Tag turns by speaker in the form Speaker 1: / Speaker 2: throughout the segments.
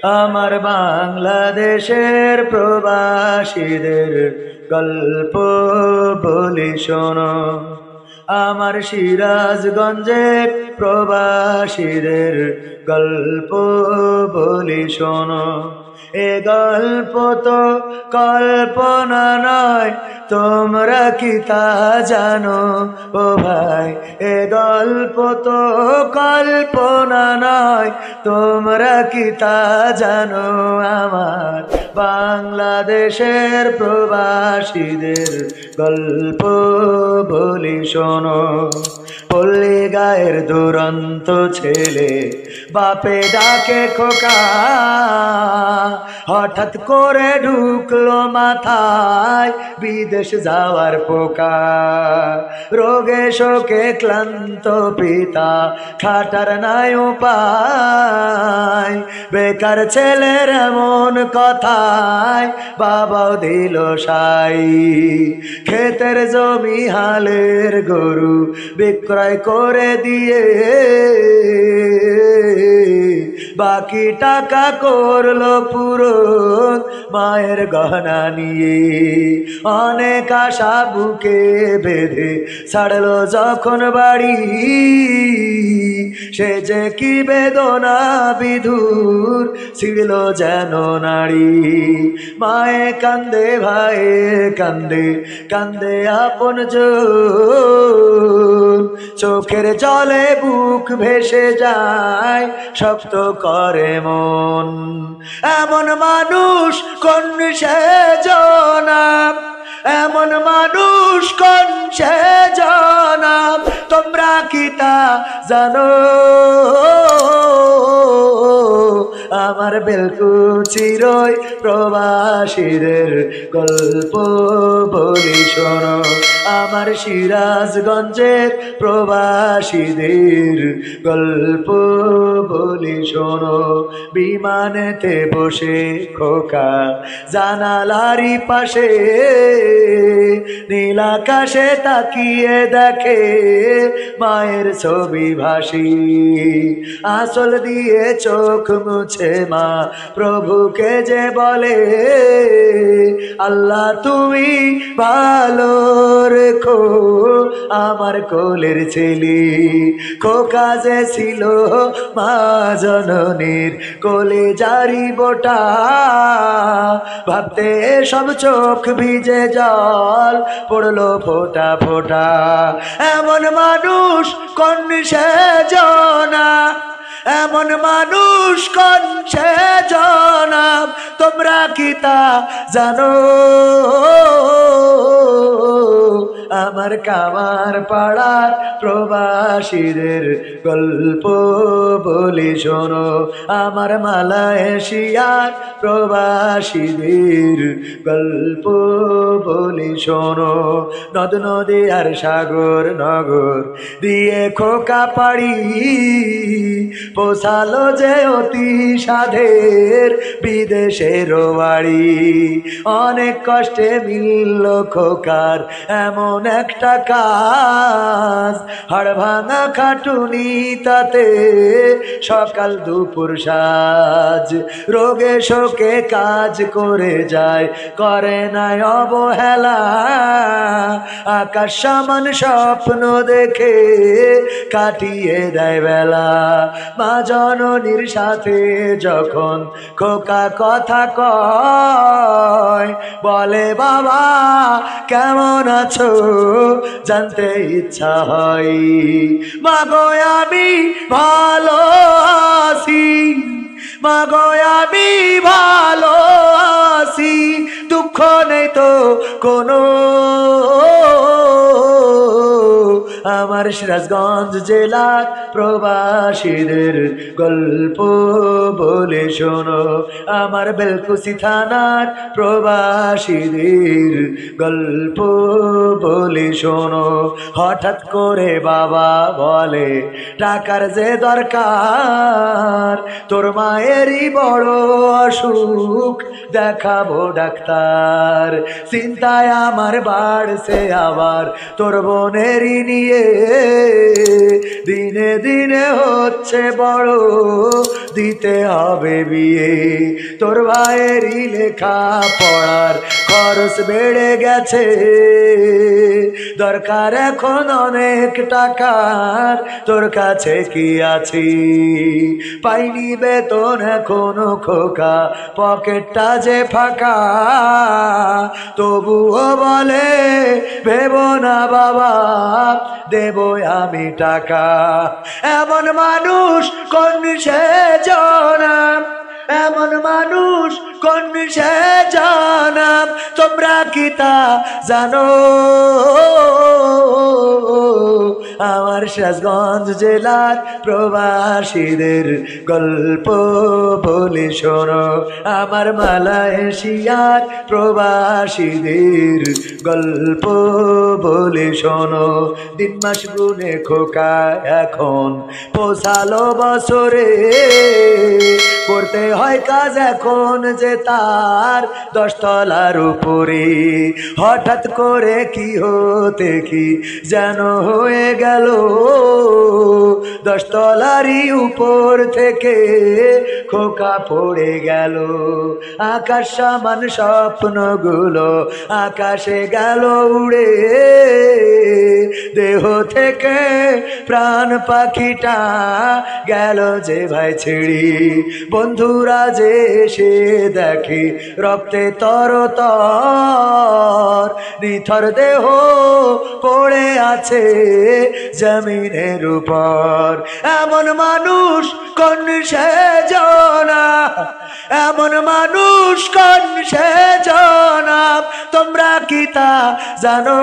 Speaker 1: আমার বাংলাদেশের প্রবাসীদের গল্প বলি শোনো, আমার সিরাজগঞ্জের প্রবাসীদের গল্প বলি শোনো। এ গল্প তো কল্পনা নয়, তোমরা কি তা জানো ও ভাই? এ গল্প তো কল্পনা নয়, তোমরা কি তা জানো? আমার বাংলাদেশের প্রবাসীদের গল্প বলি শোনো। পল্লী গায়ের দুরন্ত ছেলে বাপে ডাকে খোকা, হঠাৎ করে ঢুকলো মাথায় বিদেশ যাওয়ার পোকা। রোগে শোকে ক্লান্ত পিতা খাটার নাই উপায়, বেকার ছেলের এমন কথায় বাবাও দিল সাই। ক্ষেতের জমি হালের গরু বিক্রয় করে দিয়ে বাকি টাকা করলো পূরণ মায়ের গহনা নিয়ে। অনেক আশা বুকে বেঁধে ছাড়লো যখন বাড়ি, সে যে কি বেদনা বিধুর ছিল যেন নারী। মায়ে কান্দে, ভাইয়ে কান্দে, কান্দে আপন জন, চোখের জলে বুক ভেসে যায়, শক্ত করে মন। এমন মানুষ কোন সে জনাব, এমন মানুষ কোন সে জনাব, তোমরা কি তা জানো? আমার বেলকুচিরই প্রবাসীদের গল্প বলি শোনো, আমার সিরাজগঞ্জের প্রবাসীদের গল্প বলি শোনো। বিমানেতে বসে খোকা জানালারি পাশে, নীল আকাশে তাকিয়ে দেখে মায়ের ছবি ভাসি। আঁচল দিয়ে চোখ মুছে মা প্রভুকে যে বলে, আল্লাহ তুমি ভালো রেখো আমার কোলের ছেলে। খোকা যে ছিল মা জননীর কোলে জারি বোটা, ভাবতে সব চোখ ভিজে জল পড়লো ফোটা ফোটা। এমন মানুষ কোন সে জনা, এমন মানুষ কোন সে জনাব, তোমরা কি তা জানো? আমার কামার পাড়ার প্রবাসীদের গল্প বলি শোনো, আমার মালয়েশিয়ার প্রবাসীদের গল্প বলি শোনো। নদ নদী আর সাগর নগর দিয়ে খোকা পাড়ি, পোষালো যে অতি সাধের বিদেশের বাড়ি। অনেক কষ্টে মিলল খোকার এমন একটা কাজ, হাড় ভাঙা খাটুনি তাতে সকাল দুপুর সাজ। রোগে শোকে কাজ করে যায়, করে নাই অবহেলা, আকাশ সমান স্বপ্ন দেখে কাটিয়ে দেয় বেলা। মা জননীর সাথে যখন খোকা কথা কয়, বলে বাবা কেমন আছো জানতে ইচ্ছা হয়। মা গো আমি ভালো আছি, মা গো আমি ভালো আছি, দুঃখ নেই তো কোনো। আমার সিরাজগঞ্জ জেলার প্রবাসীদের গল্প বলে শোনো, আমার বেলকুচি থানার প্রবাসীদের গল্প বলে শোনো। হঠাৎ করে বাবা বলে টাকার যে দরকার, তোর মায়েরই বড় অসুখ, দেখাবো ডাক্তার। চিন্তায় আমার বাড়ছে আবার তোর বোনেরই নিয়ে, দিনে দিনে হচ্ছে বড়, দিতে হবে বিয়ে। তোর ভাইয়েরই লেখা পড়ার খরচ বেড়ে গেছে, দরকার এখন অনেক টাকার, তোর কাছে কি আছি? পাইনি বেতন এখনো খোকা, পকেটটা যে ফাঁকা, তবুও বলে ভেবো না বাবা, দেবো আমি টাকা। এমন মানুষ কোন সে জানাম, এমন মানুষ কোন সে জানাম, তোমরা কি তা জানো? আমার সিরাজগঞ্জ জেলার প্রবাসীদের গল্প বলি শোনো, আমার মালয়েশিয়ার প্রবাসীদের গল্প বলি শোনো। দিন মাস গুনে খোকা এখন পৌঁছালো বছরে, করতে হয় কাজ এখন যে তার 10 তলার উপরে। হঠাৎ করে কি হতে কি যেন হয়ে গেল, 10 তলারই উপর থেকে খোকা পড়ে গেল। আকাশ সমান স্বপ্নগুলো আকাশে গেল উড়ে, দেহ থেকে প্রাণ পাখিটা গেল যে ভাই ছেড়ে। বন্ধুরা যে এসে দেখে রক্তে তরতর, নিথর দেহ পড়ে আছে জমিনের উপর। এমন মানুষ কোন সে জানা, এমন মানুষ কোন সে জানা, তোমরা কি তা জানো?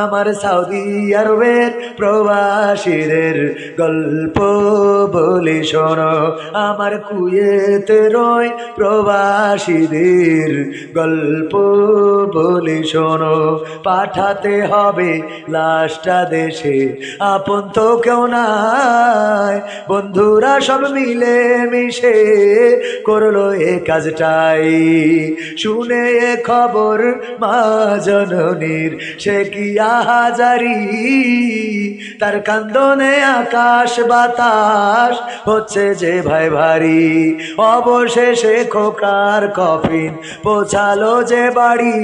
Speaker 1: আমার সৌদি আরবের প্রবাসীদের গল্প বলি শোনো, আমার কুয়েতের প্রবাসীদের গল্প বলি শোনো। পাঠাতে হবে লাশটা দেশে, আপন তো কেউ নাই, বন্ধুরা সব মিলে মিশে করলো এ কাজটাই। শুনে এ খবর মা জননীর সে কি আহাজারি, তার কান্দনে আকাশ বাতাস হচ্ছে যে ভাই ভারী। অবশেষে খোকার কফিন পৌঁছালো যে বাড়ি,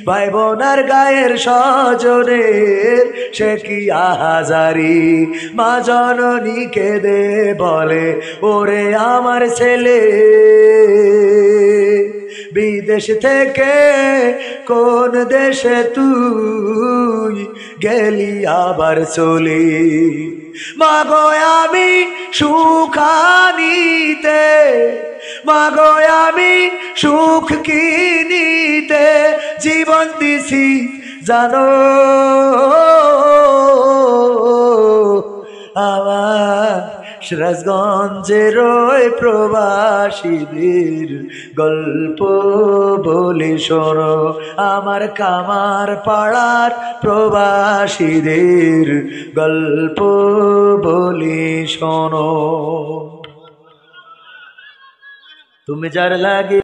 Speaker 1: ভাই বোনার গায়ের স্বজনের সে কি আহাজারি। মা জননী কেঁদে বলে ওরে আমার ছেলে, বিদেশ থেকে কোন দেশে তুই গেলি আবার চলে। মাগো আমি সুখ আনিতে, মাগো আমি সুখ কিনিতে জীবন দিছি জানো। আমার সিরাজগঞ্জের প্রবাসীদের গল্প বলি শোনো, আমার কামার পাড়ার প্রবাসীদের গল্প বলি শোনো। তুমি যার লাগে